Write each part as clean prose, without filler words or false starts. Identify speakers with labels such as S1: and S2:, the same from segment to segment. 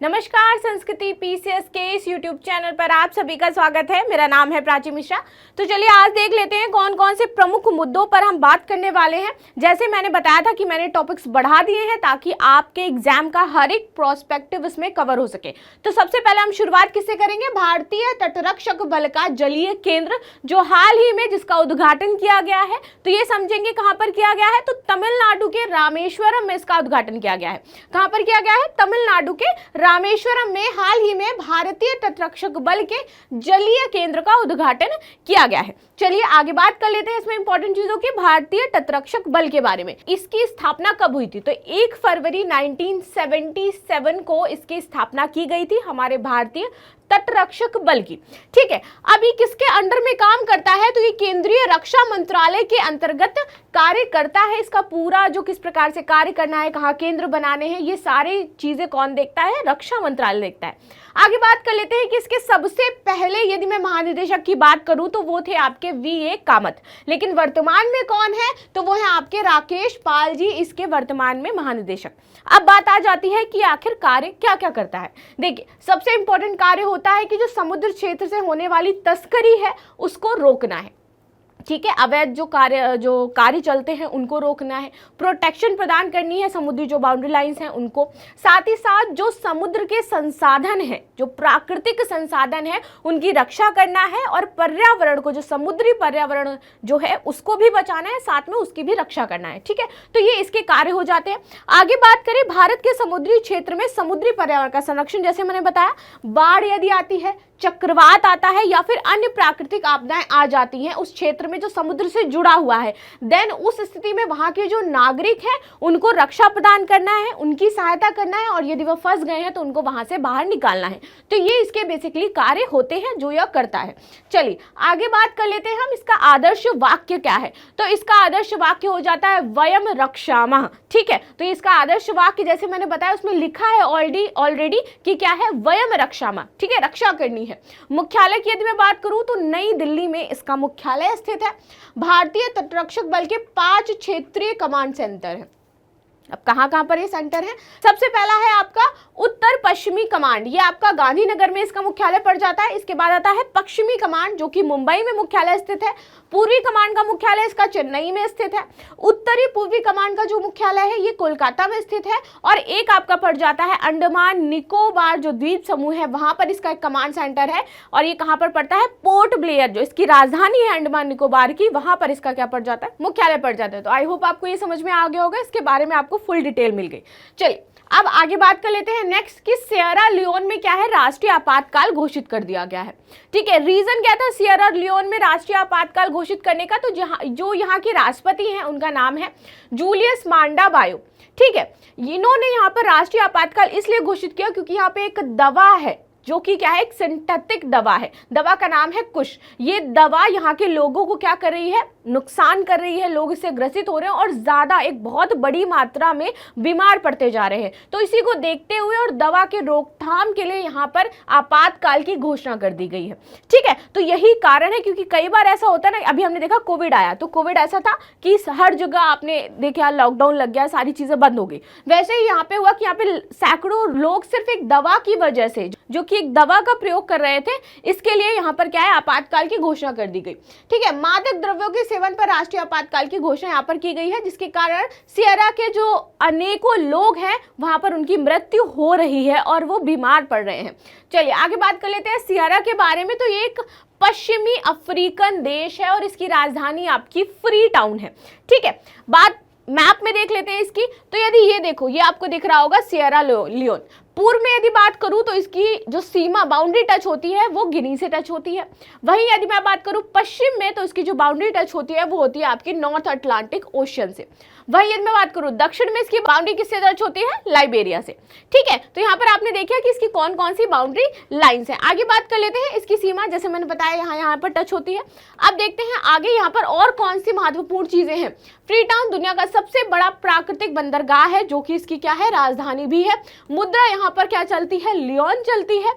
S1: नमस्कार, संस्कृति पीसीएस के इस यूट्यूब चैनल पर आप सभी का स्वागत है। मेरा नाम है प्राची मिश्रा। तो चलिए आज देख लेते हैं कौन कौन से प्रमुख मुद्दों पर हम बात करने वाले हैं। जैसे मैंने बताया था कि मैंने टॉपिक्स बढ़ा दिए हैं ताकि आपके एग्जाम का हर एक प्रोस्पेक्टिव इसमें कवर हो सके। तो सबसे पहले हम शुरुआत किससे करेंगे? भारतीय तटरक्षक बल का जलीय केंद्र जो हाल ही में जिसका उद्घाटन किया गया है। तो ये समझेंगे कहाँ पर किया गया है, तो तमिलनाडु के रामेश्वरम में इसका उद्घाटन किया गया है। कहाँ पर किया गया है? तमिलनाडु के रामेश्वरम में हाल ही में भारतीय तटरक्षक बल के जलीय केंद्र का उद्घाटन किया गया है। चलिए आगे बात कर लेते हैं इसमें इंपॉर्टेंट चीजों की, भारतीय तटरक्षक बल के बारे में। इसकी स्थापना कब हुई थी? तो 1 फरवरी 1977 को इसकी स्थापना की गई थी हमारे भारतीय तटरक्षक बल की। ठीक है, अभी किसके अंडर में काम करता है? तो ये केंद्रीय रक्षा मंत्रालय के अंतर्गत कार्य करता है। इसका पूरा जो किस प्रकार से कार्य करना है, कहाँ केंद्र बनाने हैं, ये सारी चीजें कौन देखता है? रक्षा मंत्रालय देखता है। आगे बात कर लेते हैं कि इसके सबसे पहले यदि मैं महानिदेशक की बात करूं तो वो थे आपके वीए कामत, लेकिन वर्तमान में कौन है? तो वो है आपके राकेश पाल जी, इसके वर्तमान में महानिदेशक। अब बात आ जाती है कि आखिर कार्य क्या क्या करता है। देखिए, सबसे इंपॉर्टेंट कार्य होता है कि जो समुद्र क्षेत्र से होने वाली तस्करी है उसको रोकना है। ठीक है, अवैध जो कार्य चलते हैं उनको रोकना है, प्रोटेक्शन प्रदान करनी है समुद्री जो बाउंड्री लाइंस हैं उनको, साथ ही साथ जो समुद्र के संसाधन हैं, जो प्राकृतिक संसाधन है उनकी रक्षा करना है, और पर्यावरण को, जो समुद्री पर्यावरण जो है उसको भी बचाना है, साथ में उसकी भी रक्षा करना है। ठीक है, तो ये इसके कार्य हो जाते हैं। आगे बात करें भारत के समुद्री क्षेत्र में समुद्री पर्यावरण का संरक्षण, जैसे मैंने बताया, बाढ़ यदि आती है, चक्रवात आता है या फिर अन्य प्राकृतिक आपदाएं आ जाती हैं उस क्षेत्र में जो समुद्र से जुड़ा हुआ है, देन उस स्थिति में वहां के जो नागरिक हैं उनको रक्षा प्रदान करना है, उनकी सहायता करना है, और यदि वह फंस गए हैं तो उनको वहां से बाहर निकालना है। तो ये इसके बेसिकली कार्य होते हैं जो यह करता है। चलिए आगे बात कर लेते हैं हम, इसका आदर्श वाक्य क्या है? तो इसका आदर्श वाक्य हो जाता है वयम रक्षामः। ठीक है, तो इसका आदर्श वाक्य जैसे मैंने बताया उसमें लिखा है ऑलरेडी कि क्या है? वयम रक्षामः। ठीक है, रक्षा करनी है। मुख्यालय की यदि मैं बात करूं तो नई दिल्ली में इसका मुख्यालय स्थित है। भारतीय तटरक्षक बल के 5 क्षेत्रीय कमांड सेंटर हैं। अब कहां पर ये सेंटर है? सबसे पहला है आपका उत्तर पश्चिमी कमांड, ये आपका गांधीनगर में इसका मुख्यालय पड़ जाता है। इसके बाद आता है पश्चिमी कमांड जो कि मुंबई में मुख्यालय स्थित है। पूर्वी कमांड का मुख्यालय इसका चेन्नई में स्थित है। उत्तरी पूर्वी कमांड का जो मुख्यालय है ये कोलकाता में स्थित है। और एक आपका पड़ जाता है अंडमान निकोबार जो द्वीप समूह है, वहां पर इसका एक कमांड सेंटर है, और ये कहां पर पड़ता है? पोर्ट ब्लेयर, जो इसकी राजधानी है अंडमान निकोबार की, वहां पर इसका क्या पड़ जाता है? मुख्यालय पड़ जाता है। तो आई होप आपको ये समझ में आ गया होगा, इसके बारे में आपको फुल डिटेल मिल गई। चलिए अब आगे बात कर लेते हैं नेक्स्ट कि सियरा लियोन में क्या है? राष्ट्रीय आपातकाल घोषित कर दिया गया है। ठीक है, रीजन क्या था सियरा लियोन में राष्ट्रीय आपातकाल घोषित करने का? तो जो यहाँ के राष्ट्रपति हैं उनका नाम है जूलियस मांडा बायो। ठीक है, इन्होंने यहाँ पर राष्ट्रीय आपातकाल इसलिए घोषित किया क्योंकि यहाँ पे एक दवा है जो कि क्या है? एक सिंथेटिक दवा है। दवा का नाम है कुश। ये दवा यहाँ के लोगों को क्या कर रही है? नुकसान कर रही है, लोग इससे ग्रसित हो रहे हैं और ज्यादा एक बहुत बड़ी मात्रा में बीमार पड़ते जा रहे हैं। तो इसी को देखते हुए और दवा के रोकथाम के लिए यहाँ पर आपातकाल की घोषणा कर दी गई है। ठीक है, तो यही कारण है, क्योंकि कई बार ऐसा होता है ना, अभी हमने देखा कोविड आया, तो कोविड ऐसा था कि हर जगह आपने देखा लॉकडाउन लग गया, सारी चीजें बंद हो गई। वैसे ही यहाँ पे हुआ कि यहाँ पे सैकड़ों लोग सिर्फ एक दवा की वजह से, जो कि एक दवा का प्रयोग कर रहे थे, इसके लिए यहाँ पर क्या है? आपातकाल की घोषणा कर दी गई। ठीक है, मादक द्रव्यों के सेवन पर राष्ट्रीय आपातकाल की घोषणा यहाँ पर की गई है, जिसके कारण सियरा के जो अनेकों लोग हैं वहां पर उनकी मृत्यु हो रही है और वो बीमार पड़ रहे हैं। चलिए आगे बात कर लेते हैं सियरा के बारे में। तो ये एक पश्चिमी अफ्रीकन देश है और इसकी राजधानी आपकी फ्री टाउन है। ठीक है, बात मैप में देख लेते हैं इसकी। तो यदि ये देखो, ये आपको दिख रहा होगा सियरा लियोन। पूर्व में यदि बात करूं तो इसकी जो सीमा बाउंड्री टच होती है वो गिनी से टच होती है। वहीं यदि मैं बात करूं पश्चिम में तो इसकी जो बाउंड्री टच होती है वो होती है आपकी नॉर्थ अटलांटिक ओशियन से। वहीं यदि मैं बात करूं दक्षिण में इसकी बाउंड्री किससे टच होती है? लाइबेरिया से। ठीक है, तो यहाँ पर आपने देखा कि इसकी कौन कौन सी बाउंड्री लाइंस है। आगे बात कर लेते हैं इसकी सीमा, जैसे मैंने बताया यहाँ पर टच होती है। अब देखते हैं आगे यहाँ पर और कौन सी महत्वपूर्ण चीजें हैं। फ्री टाउन दुनिया का सबसे बड़ा प्राकृतिक बंदरगाह है, जो कि इसकी क्या है? राजधानी भी है। मुद्रा यहाँ यहाँ पर क्या चलती है, लियोन चलती है।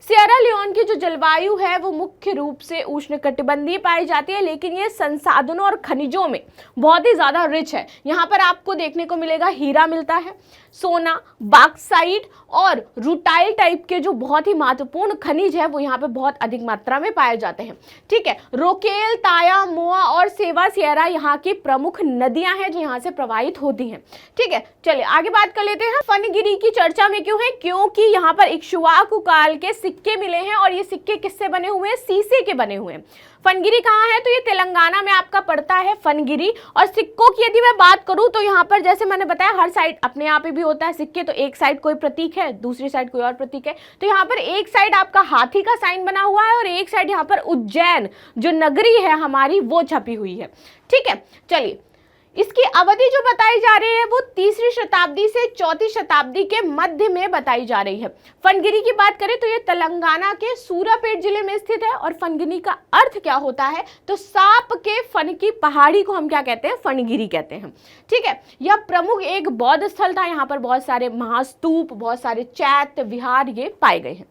S1: सियरा लियोन की जो जलवायु है वो मुख्य रूप से उष्णकटिबंधीय पाई जाती है, लेकिन ये संसाधनों और खनिजों में बहुत ही ज्यादा रिच है। यहाँ पर आपको देखने को मिलेगा हीरा मिलता है, सोना, बॉक्साइट और रूटाइल टाइप के जो बहुत ही महत्वपूर्ण खनिज है वो यहाँ पे बहुत अधिक मात्रा में पाए जाते हैं। ठीक है, रोकेल, ताया, मोआ और सेवा सियरा यहाँ की प्रमुख नदियां हैं जो यहाँ से प्रवाहित होती हैं। ठीक है, चलिए आगे बात कर लेते हैं। फनगिरी की चर्चा में क्यों है, क्योंकि यहाँ पर इक्ष्वाकु काल के सिक्के मिले हैं और ये सिक्के किससे बने हुए हैं, शीशे के बने हुए हैं। फनगिरी कहाँ है, तो ये तेलंगाना में आपका पड़ता है फनगिरी। और सिक्कों की यदि मैं बात करूं तो यहाँ पर जैसे मैंने बताया हर साइड अपने यहाँ पे भी होता है सिक्के, तो एक साइड कोई प्रतीक है, दूसरी साइड कोई और प्रतीक है। तो यहाँ पर एक साइड आपका हाथी का साइन बना हुआ है और एक साइड यहाँ पर उज्जैन जो नगरी है हमारी वो छपी हुई है। ठीक है, चलिए इसकी अवधि जो बताई जा रही है वो 3री शताब्दी से 4वीं शताब्दी के मध्य में बताई जा रही है। फनगिरी की बात करें तो ये तेलंगाना के सूरापेट जिले में स्थित है। और फनगिरी का अर्थ क्या होता है, तो सांप के फन की पहाड़ी को हम क्या कहते हैं, फनगिरी कहते हैं। ठीक है, यह प्रमुख एक बौद्ध स्थल था। यहाँ पर बहुत सारे महास्तूप, बहुत सारे चैत्य विहार ये पाए गए हैं।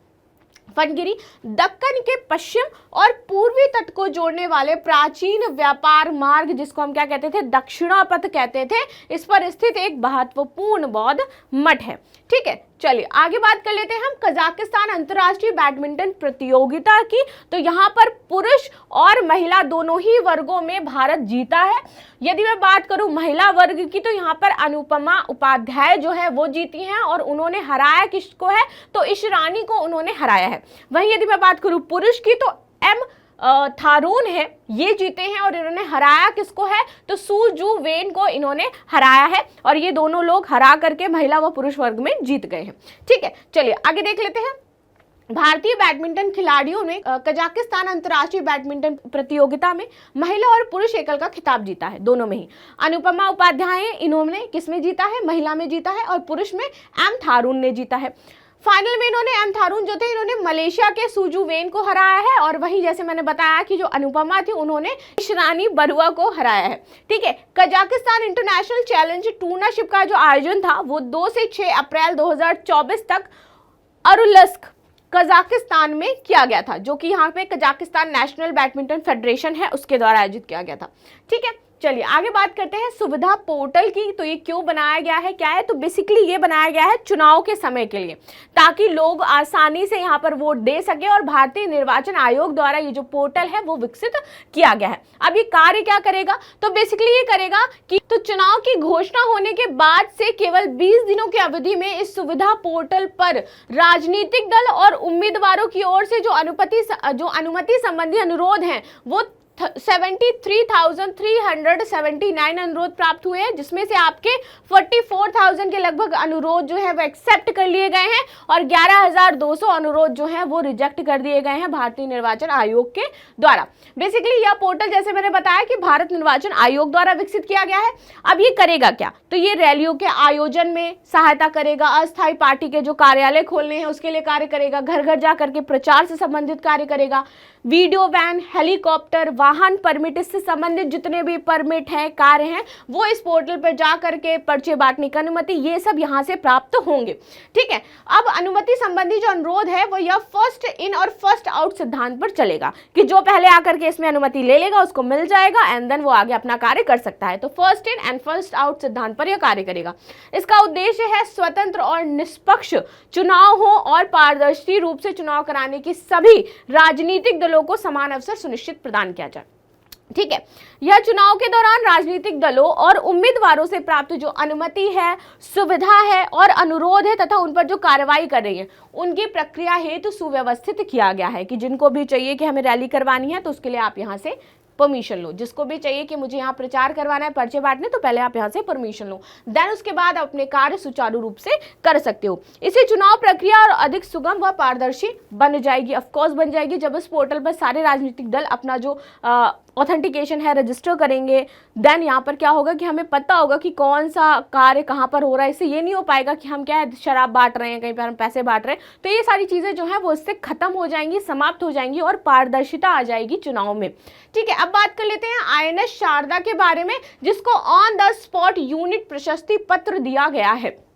S1: फनगिरी दक्कन के पश्चिम और पूर्वी तट को जोड़ने वाले प्राचीन व्यापार मार्ग, जिसको हम क्या कहते थे, दक्षिणापथ कहते थे, इस पर स्थित एक महत्वपूर्ण बौद्ध मठ है। ठीक है, चलिए आगे बात कर लेते हैं हम कजाकिस्तान अंतर्राष्ट्रीय बैडमिंटन प्रतियोगिता की। तो यहाँ पर पुरुष और महिला दोनों ही वर्गों में भारत जीता है। यदि मैं बात करूं महिला वर्ग की तो यहाँ पर अनुपमा उपाध्याय जो है वो जीती हैं और उन्होंने हराया किसको है, तो ईशरानी को उन्होंने हराया है। वहीं यदि मैं बात करूं पुरुष की तो एम थारून है, ये जीते हैं और इन्होंने हराया किसको है, तो सू जू वेन को इन्होंने हराया है। और ये दोनों लोग हरा करके महिला व पुरुष वर्ग में जीत गए हैं। ठीक है, चलिए आगे देख लेते हैं। भारतीय बैडमिंटन खिलाड़ियों ने कजाकिस्तान अंतर्राष्ट्रीय बैडमिंटन प्रतियोगिता में महिला और पुरुष एकल का खिताब जीता है, दोनों में ही। अनुपमा उपाध्याय इन्होंने किसमें जीता है, महिला में जीता है, और पुरुष में एम थारून ने जीता है। फाइनल में इन्होंने एम थारून जो थे इन्होंने मलेशिया के सुजू वेन को हराया है। और वही जैसे मैंने बताया कि जो अनुपमा थी उन्होंने ईशरानी बरुआ को हराया है। ठीक है, कजाकिस्तान इंटरनेशनल चैलेंज टूर्नाशिप का जो आयोजन था वो 2 से 6 अप्रैल 2024 तक अरुलस्क कजाकिस्तान में किया गया था, जो कि यहाँ पे कजाकिस्तान नेशनल बैडमिंटन फेडरेशन है उसके द्वारा आयोजित किया गया था। ठीक है, चलिए आगे बात करते हैं सुविधा पोर्टल की। तो ये क्यों बनाया गया है, क्या है, तो बेसिकली ये बनाया गया है चुनाव के समय के लिए, ताकि लोग आसानी से यहाँ पर वोट दे सके। और भारतीय निर्वाचन आयोग द्वारा ये जो पोर्टल है वो विकसित किया गया है। अब ये कार्य क्या करेगा, तो बेसिकली ये करेगा कि तो चुनाव की घोषणा होने के बाद से केवल 20 दिनों की अवधि में इस सुविधा पोर्टल पर राजनीतिक दल और उम्मीदवारों की ओर से जो अनुमति संबंधी अनुरोध हैं वो 73,379 अनुरोध प्राप्त हुए हैं, जिसमें से आपके 44,000 के लगभग अनुरोध जो है वो एक्सेप्ट कर लिए गए हैं और 11,200 अनुरोध जो है वो रिजेक्ट कर दिए गए हैं भारतीय निर्वाचन आयोग के द्वारा। बेसिकली यह पोर्टल जैसे मैंने बताया कि भारत निर्वाचन आयोग द्वारा विकसित किया गया है। अब ये करेगा क्या, तो ये रैलियों के आयोजन में सहायता करेगा, अस्थायी पार्टी के जो कार्यालय खोलने हैं उसके लिए कार्य करेगा, घर घर जा करके प्रचार से संबंधित कार्य करेगा, वीडियो वैन, हेलीकॉप्टर, वाहन परमिट, इससे संबंधित जितने भी परमिट हैं, कार्य हैं, वो इस पोर्टल पर जा करके पर्चे बांटने की अनुमति, ये सब यहाँ से प्राप्त होंगे। ठीक है, अब अनुमति संबंधी जो अनुरोध है वो यह फर्स्ट इन और फर्स्ट आउट सिद्धांत पर चलेगा कि जो पहले आकर के इसमें अनुमति ले लेगा उसको मिल जाएगा एंड देन वो आगे अपना कार्य कर सकता है। तो first in and first out सिद्धांत पर यह कार्य करेगा। इसका उद्देश्य है स्वतंत्र और निष्पक्ष चुनाव हो और पारदर्शी रूप से चुनाव कराने की सभी राजनीतिक दलों को समान अवसर सुनिश्चित प्रदान किया जाए। ठीक है, यह चुनाव के दौरान राजनीतिक दलों और उम्मीदवारों से प्राप्त जो अनुमति है, सुविधा है और अनुरोध है तथा उन पर जो कार्रवाई कर रही है उनकी प्रक्रिया हेतु सुव्यवस्थित किया गया है कि जिनको भी चाहिए कि हमें रैली करवानी है तो उसके लिए आप यहाँ से परमिशन लो, जिसको भी चाहिए कि मुझे यहाँ प्रचार करवाना है, पर्चे बांटने, तो पहले आप यहाँ से परमिशन लो, देन उसके बाद अपने कार्य सुचारू रूप से कर सकते हो। इससे चुनाव प्रक्रिया और अधिक सुगम व पारदर्शी बन जाएगी, ऑफकोर्स बन जाएगी। जब इस पोर्टल पर सारे राजनीतिक दल अपना जो ऑथेंटिकेशन है रजिस्टर करेंगे, देन यहाँ पर क्या होगा कि हमें पता होगा कि कौन सा कार्य कहाँ पर हो रहा है। इससे ये नहीं हो पाएगा कि हम क्या है शराब बांट रहे हैं, कहीं पर हम पैसे बांट रहे हैं, तो ये सारी चीज़ें जो है वो इससे खत्म हो जाएंगी, समाप्त हो जाएंगी और पारदर्शिता आ जाएगी चुनाव में। ठीक है, अब बात कर लेते हैं INS शारदा के बारे में, जिसको ऑन द स्पॉट यूनिट प्रशस्ति पत्र दिया गया है।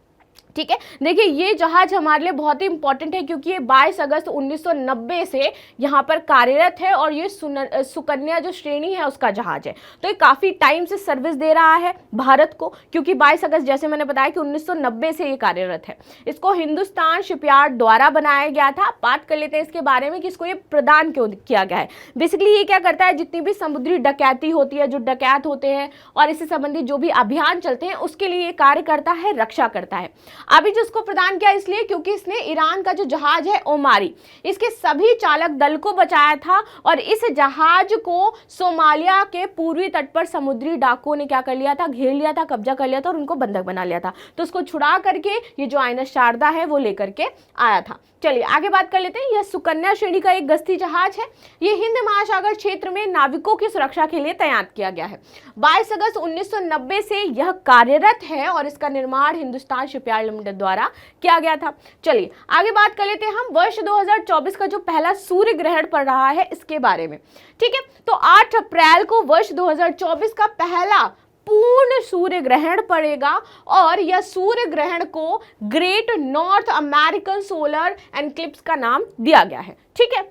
S1: ठीक है। देखिए ये जहाज हमारे लिए बहुत ही इंपॉर्टेंट है क्योंकि ये 22 अगस्त 1990 से यहाँ पर कार्यरत है और ये सुकन्या जो श्रेणी है उसका जहाज है। तो ये काफ़ी टाइम से सर्विस दे रहा है भारत को, क्योंकि 22 अगस्त जैसे मैंने बताया कि 1990 से ये कार्यरत है। इसको हिंदुस्तान शिपयार्ड द्वारा बनाया गया था। बात कर लेते हैं इसके बारे में कि इसको ये प्रदान क्यों किया गया है। बेसिकली ये क्या करता है, जितनी भी समुद्री डकैती होती है, जो डकैत होते हैं और इससे संबंधित जो भी अभियान चलते हैं, उसके लिए ये कार्य करता है, रक्षा करता है। अभी जो इसको प्रदान किया इसलिए क्योंकि इसने ईरान का जो जहाज है ओमारी, इसके सभी चालक दल को बचाया था और इस जहाज को सोमालिया के पूर्वी तट पर समुद्री डाकुओं ने क्या कर लिया था, घेर लिया था, कब्जा कर लिया था और उनको बंधक बना लिया था। तो उसको छुड़ा करके ये जो आईएनएस शारदा है वो लेकर के आया था। चलिए आगे बात कर लेते हैं। यह सुकन्या श्रेणी का एक गश्ती जहाज है। ये हिंद महासागर क्षेत्र में नाविकों की सुरक्षा के लिए तैनात किया गया है। 22 अगस्त 1990 से यह कार्यरत है और इसका निर्माण हिंदुस्तान शिपयार्ड लिमिटेड द्वारा किया गया था। चलिए आगे बात कर लेते हैं हम वर्ष 2024 का जो पहला सूर्य ग्रहण पड़ रहा है इसके बारे में। ठीक है, तो 8 अप्रैल को वर्ष 2024 का पहला पूर्ण सूर्य ग्रहण पड़ेगा और यह सूर्य ग्रहण को great north American solar eclipse का नाम दिया गया है। ठीक है,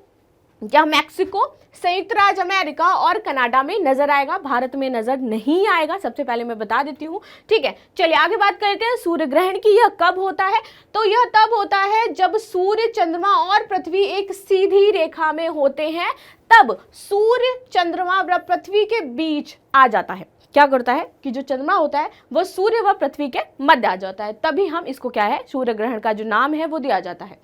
S1: यह मैक्सिको, संयुक्त राज्य अमेरिका और कनाडा में नजर आएगा, भारत में नजर नहीं आएगा, सबसे पहले मैं बता देती हूँ। ठीक है, चलिए आगे बात करते हैं सूर्य ग्रहण की। यह कब होता है, तो यह तब होता है जब सूर्य, चंद्रमा और पृथ्वी एक सीधी रेखा में होते हैं, तब सूर्य, चंद्रमा व पृथ्वी के बीच आ जाता है। क्या करता है कि जो चंद्रमा होता है वह सूर्य व पृथ्वी के मध्य आ जाता है, तभी हम इसको क्या है, सूर्य ग्रहण का जो नाम है वो दिया जाता है।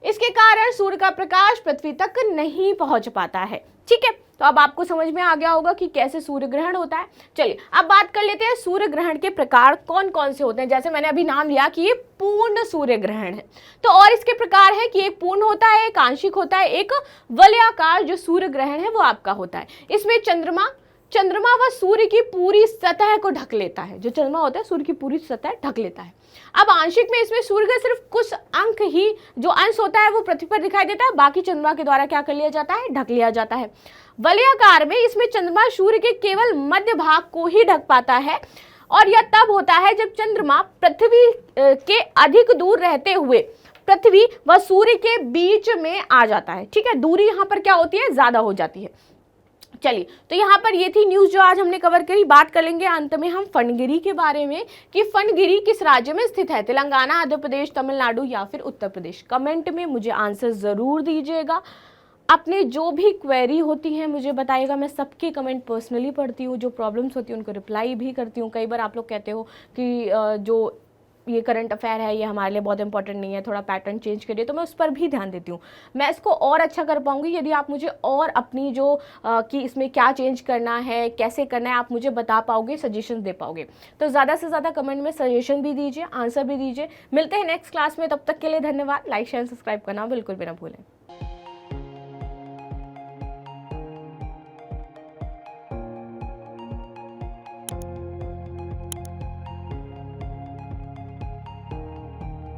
S1: इसके कारण सूर्य का प्रकाश पृथ्वी तक नहीं पहुंच पाता है। ठीक है, तो अब आपको समझ में आ गया होगा कि कैसे सूर्य ग्रहण होता है। चलिए अब बात कर लेते हैं सूर्य ग्रहण के प्रकार कौन कौन से होते हैं। जैसे मैंने अभी नाम लिया कि ये पूर्ण सूर्य ग्रहण है, तो और इसके प्रकार है कि एक पूर्ण होता है, एक आंशिक होता है, एक वलयाकार जो सूर्य ग्रहण है वो आपका होता है। इसमें चंद्रमा व सूर्य की पूरी सतह को ढक लेता है। जो चंद्रमा होता है सूर्य की पूरी सतह ढक लेता है। अब आंशिक में इसमें सूर्य का सिर्फ कुछ अंक ही, जो अंश होता है वो पृथ्वी पर दिखाई देता है, बाकी चंद्रमा के द्वारा क्या कर लिया जाता है, ढक लिया जाता है। वलयाकार में इसमें चंद्रमा सूर्य के केवल मध्य भाग को ही ढक पाता है और यह तब होता है जब चंद्रमा पृथ्वी के अधिक दूर रहते हुए पृथ्वी व सूर्य के बीच में आ जाता है। ठीक है, दूरी यहाँ पर क्या होती है, ज्यादा हो जाती है। चलिए, तो यहाँ पर ये थी न्यूज़ जो आज हमने कवर करी। बात कर लेंगे अंत में हम फनगिरी के बारे में कि फनगिरी किस राज्य में स्थित है, तेलंगाना, आंध्र प्रदेश, तमिलनाडु या फिर उत्तर प्रदेश। कमेंट में मुझे आंसर ज़रूर दीजिएगा। अपने जो भी क्वेरी होती हैं मुझे बताइएगा, मैं सबके कमेंट पर्सनली पढ़ती हूँ, जो प्रॉब्लम्स होती हैं उनको रिप्लाई भी करती हूँ। कई बार आप लोग कहते हो कि जो ये करंट अफेयर है ये हमारे लिए बहुत इंपॉर्टेंट नहीं है, थोड़ा पैटर्न चेंज करिए, तो मैं उस पर भी ध्यान देती हूँ। मैं इसको और अच्छा कर पाऊँगी यदि आप मुझे और अपनी जो कि इसमें क्या चेंज करना है, कैसे करना है, आप मुझे बता पाओगे, सजेशन दे पाओगे। तो ज़्यादा से ज़्यादा कमेंट में सजेशन भी दीजिए, आंसर भी दीजिए। मिलते हैं नेक्स्ट क्लास में, तब तक के लिए धन्यवाद। लाइक शेयर सब्सक्राइब करना बिल्कुल भी ना भूलें।